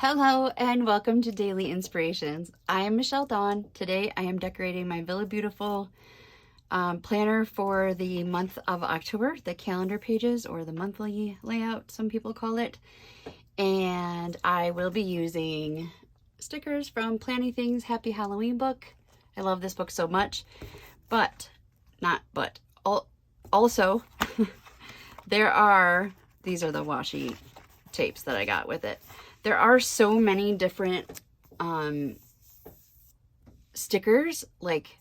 Hello and welcome to Daily Inspirations. I am Michelle Dawn. Today I am decorating my VillabeauTIFFul planner for the month of October, the calendar pages or the monthly layout, some people call it. And I will be using stickers from Planning Things Happy Halloween book. I love this book so much, also these are the washi tapes that I got with it. There are so many different stickers. Like,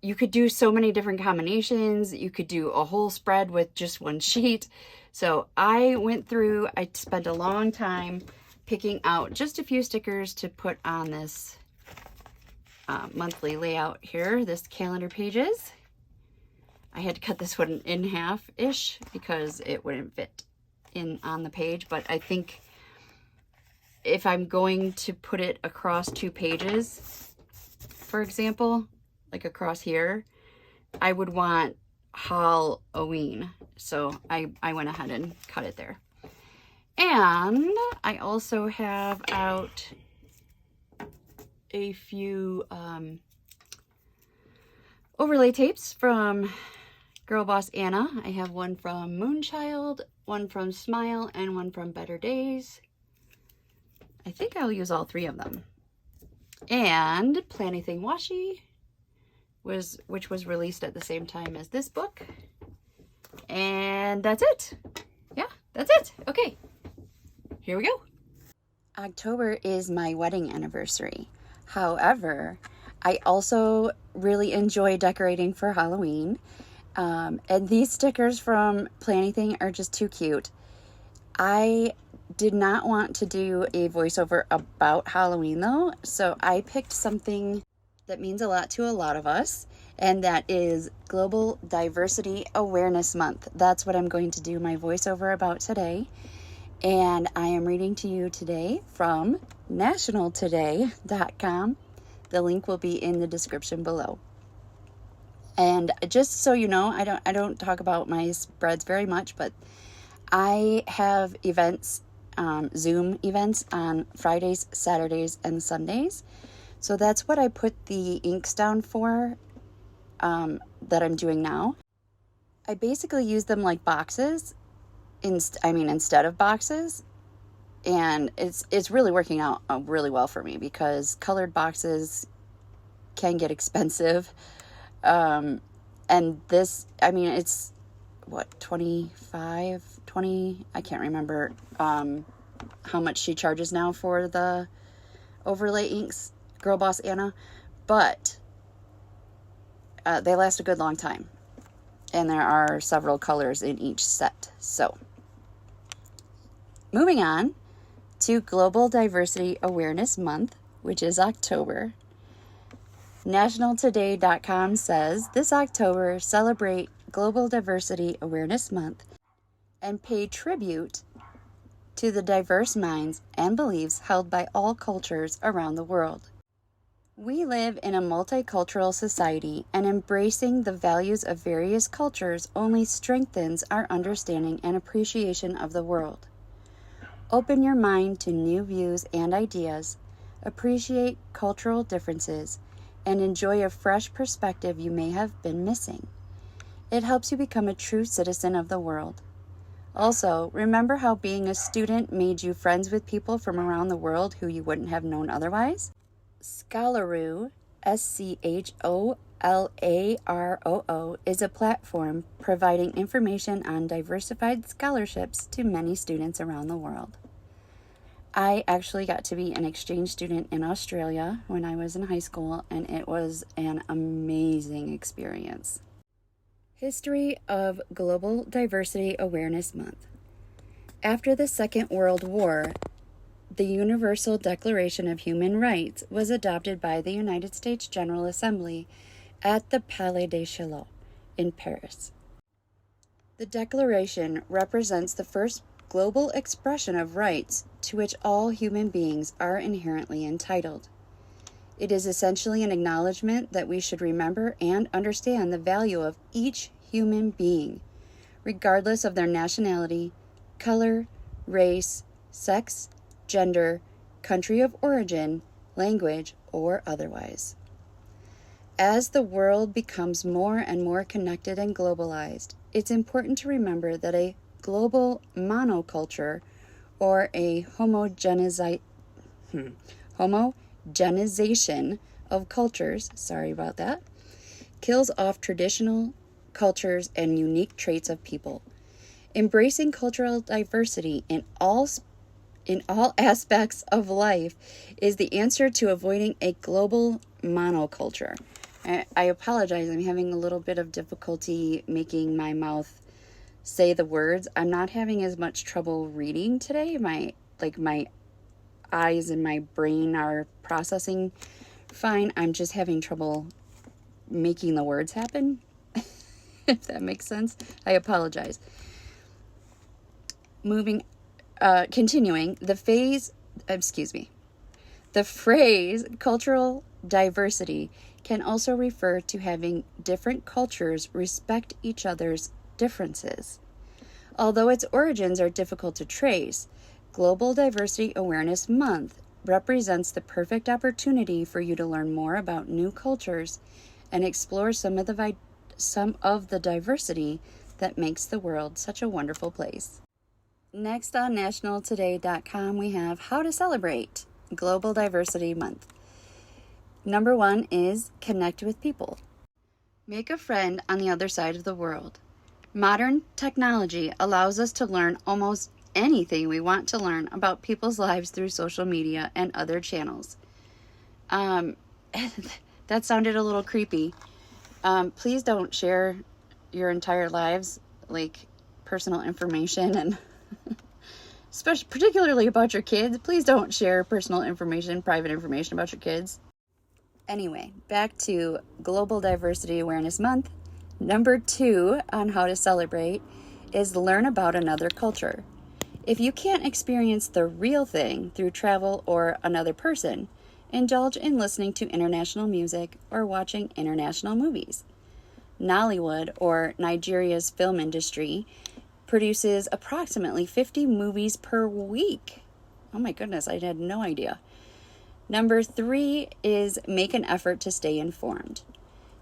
you could do so many different combinations. You could do a whole spread with just one sheet. So I went through, I spent a long time picking out just a few stickers to put on this monthly layout here, this calendar pages. I had to cut this one in half-ish because it wouldn't fit on the page, but I think if I'm going to put it across 2 pages, for example, like across here, I would want Halloween. So I went ahead and cut it there. And I also have out a few overlay tapes from Girl Boss Anna. I have one from Moonchild, one from Smile, and one from Better Days. I think I'll use all 3 of them. And Planning Thing Washi, which was released at the same time as this book. And that's it. Yeah, that's it. Okay, here we go. October is my wedding anniversary. However, I also really enjoy decorating for Halloween. And these stickers from Planning Thing are just too cute. I did not want to do a voiceover about Halloween though, so I picked something that means a lot to a lot of us, and that is Global Diversity Awareness Month. That's what I'm going to do my voiceover about today, and I am reading to you today from nationaltoday.com. The link will be in the description below. And just so you know, I don't talk about my spreads very much, but I have events, Zoom events on Fridays, Saturdays, and Sundays. So that's what I put the inks down for that I'm doing now. I basically use them like boxes, instead of boxes. And it's really working out really well for me because colored boxes can get expensive. And this, it's what, 20, I can't remember how much she charges now for the overlay inks, Girl Boss Anna, but they last a good long time, and there are several colors in each set. So moving on to Global Diversity Awareness Month, which is October. nationaltoday.com says this October celebrate Global Diversity Awareness Month and pay tribute to the diverse minds and beliefs held by all cultures around the world. We live in a multicultural society, and embracing the values of various cultures only strengthens our understanding and appreciation of the world. Open your mind to new views and ideas, appreciate cultural differences, and enjoy a fresh perspective you may have been missing. It helps you become a true citizen of the world. Also, remember how being a student made you friends with people from around the world who you wouldn't have known otherwise? Scholaroo, SCHOLAROO, is a platform providing information on diversified scholarships to many students around the world. I actually got to be an exchange student in Australia when I was in high school, and it was an amazing experience. History of Global Diversity Awareness Month. After the Second World War, the Universal Declaration of Human Rights was adopted by the United States General Assembly at the Palais des Chaillot in Paris. The Declaration represents the first global expression of rights to which all human beings are inherently entitled. It is essentially an acknowledgement that we should remember and understand the value of each human being, regardless of their nationality, color, race, sex, gender, country of origin, language, or otherwise. As the world becomes more and more connected and globalized, it's important to remember that a global monoculture or a homogenization of cultures, sorry about that, kills off traditional cultures and unique traits of people. Embracing cultural diversity in all aspects of life is the answer to avoiding a global monoculture. I apologize, I'm having a little bit of difficulty making my mouth say the words. I'm not having as much trouble reading today. My eyes and my brain are processing fine. I'm just having trouble making the words happen, if that makes sense. I apologize. Continuing, the phrase cultural diversity can also refer to having different cultures respect each other's differences. Although its origins are difficult to trace, Global Diversity Awareness Month represents the perfect opportunity for you to learn more about new cultures and explore some of the diversity that makes the world such a wonderful place. Next on nationaltoday.com, we have how to celebrate Global Diversity Month. Number 1 is connect with people. Make a friend on the other side of the world. Modern technology allows us to learn almost anything we want to learn about people's lives through social media and other channels. That sounded a little creepy. Please don't share your entire lives, like personal information, and especially particularly about your kids. Please don't share personal information, private information about your kids. Anyway, back to Global Diversity Awareness Month. Number 2 on how to celebrate is learn about another culture. If you can't experience the real thing through travel or another person, indulge in listening to international music or watching international movies. Nollywood, or Nigeria's film industry, produces approximately 50 movies per week. Oh my goodness, I had no idea. Number 3 is make an effort to stay informed.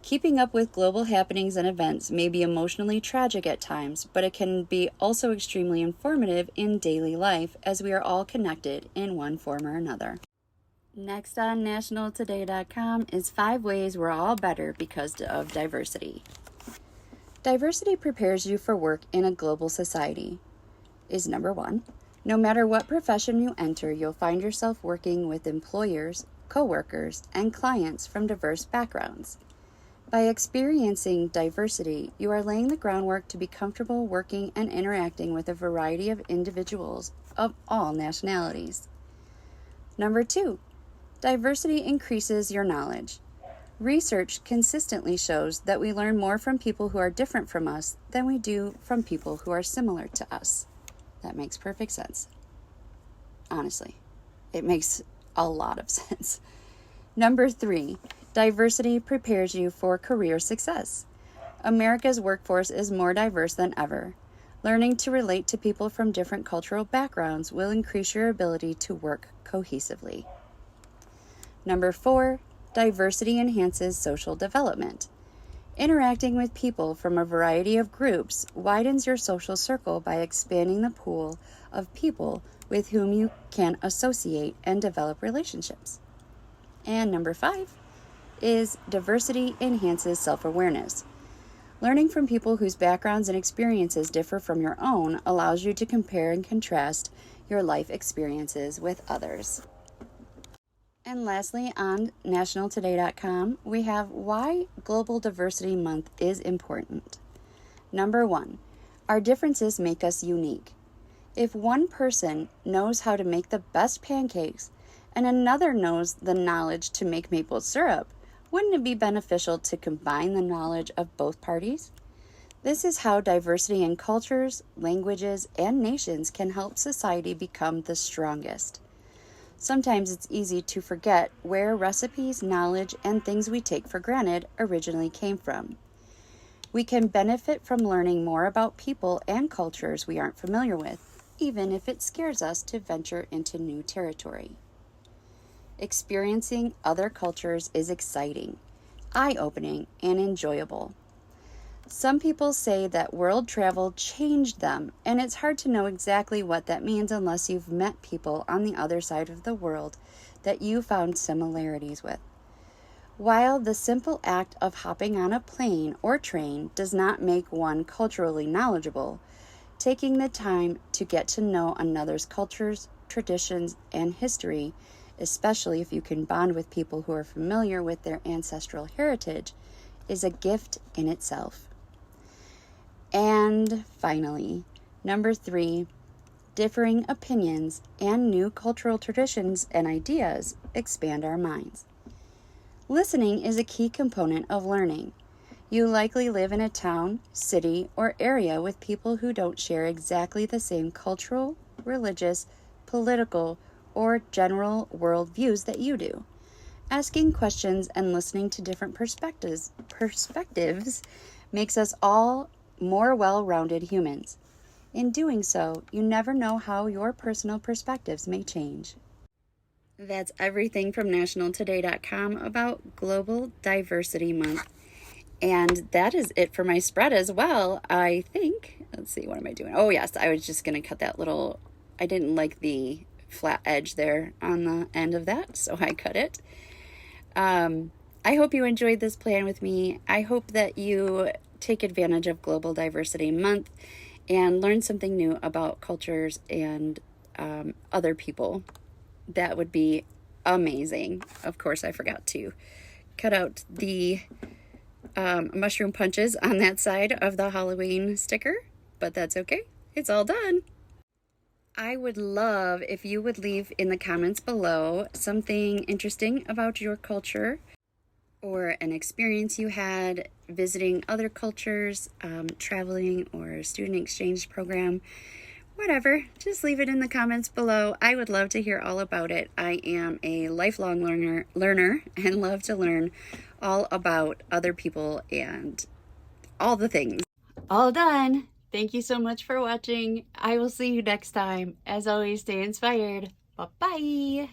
Keeping up with global happenings and events may be emotionally tragic at times, but it can be also extremely informative in daily life as we are all connected in one form or another. Next on nationaltoday.com is 5 ways we're all better because of diversity. Diversity prepares you for work in a global society is number 1. No matter what profession you enter, you'll find yourself working with employers, coworkers, and clients from diverse backgrounds. By experiencing diversity, you are laying the groundwork to be comfortable working and interacting with a variety of individuals of all nationalities. Number 2, diversity increases your knowledge. Research consistently shows that we learn more from people who are different from us than we do from people who are similar to us. That makes perfect sense. Honestly, it makes a lot of sense. Number 3, diversity prepares you for career success. America's workforce is more diverse than ever. Learning to relate to people from different cultural backgrounds will increase your ability to work cohesively. Number 4, diversity enhances social development. Interacting with people from a variety of groups widens your social circle by expanding the pool of people with whom you can associate and develop relationships. And number 5 is diversity enhances self-awareness. Learning from people whose backgrounds and experiences differ from your own allows you to compare and contrast your life experiences with others. And lastly, on nationaltoday.com, we have why Global Diversity Month is important. Number 1, our differences make us unique. If one person knows how to make the best pancakes and another knows the knowledge to make maple syrup, wouldn't it be beneficial to combine the knowledge of both parties? This is how diversity in cultures, languages, and nations can help society become the strongest. Sometimes it's easy to forget where recipes, knowledge, and things we take for granted originally came from. We can benefit from learning more about people and cultures we aren't familiar with. even if it scares us to venture into new territory. Experiencing other cultures is exciting, eye-opening, and enjoyable. Some people say that world travel changed them, and it's hard to know exactly what that means unless you've met people on the other side of the world that you found similarities with. While the simple act of hopping on a plane or train does not make one culturally knowledgeable, taking the time to get to know another's cultures, traditions, and history, especially if you can bond with people who are familiar with their ancestral heritage, is a gift in itself. And finally, number 3, differing opinions and new cultural traditions and ideas expand our minds. Listening is a key component of learning. You likely live in a town, city, or area with people who don't share exactly the same cultural, religious, political, or general worldviews that you do. Asking questions and listening to different perspectives makes us all more well-rounded humans. In doing so, you never know how your personal perspectives may change. That's everything from nationaltoday.com about Global Diversity Month. And that is it for my spread as well, I think. Let's see, what am I doing? Oh, yes, I was just going to cut that little, I didn't like the flat edge there on the end of that, so I cut it. I hope you enjoyed this plan with me. I hope that you take advantage of Global Diversity Month and learn something new about cultures and other people. That would be amazing. Of course, I forgot to cut out the mushroom punches on that side of the Halloween sticker, but that's okay. It's all done. I would love if you would leave in the comments below something interesting about your culture or an experience you had visiting other cultures, traveling, or a student exchange program. Whatever, just leave it in the comments below. I would love to hear all about it. I am a lifelong learner and love to learn all about other people and all the things. All done. Thank you so much for watching. I will see you next time. As always, stay inspired. Bye-bye.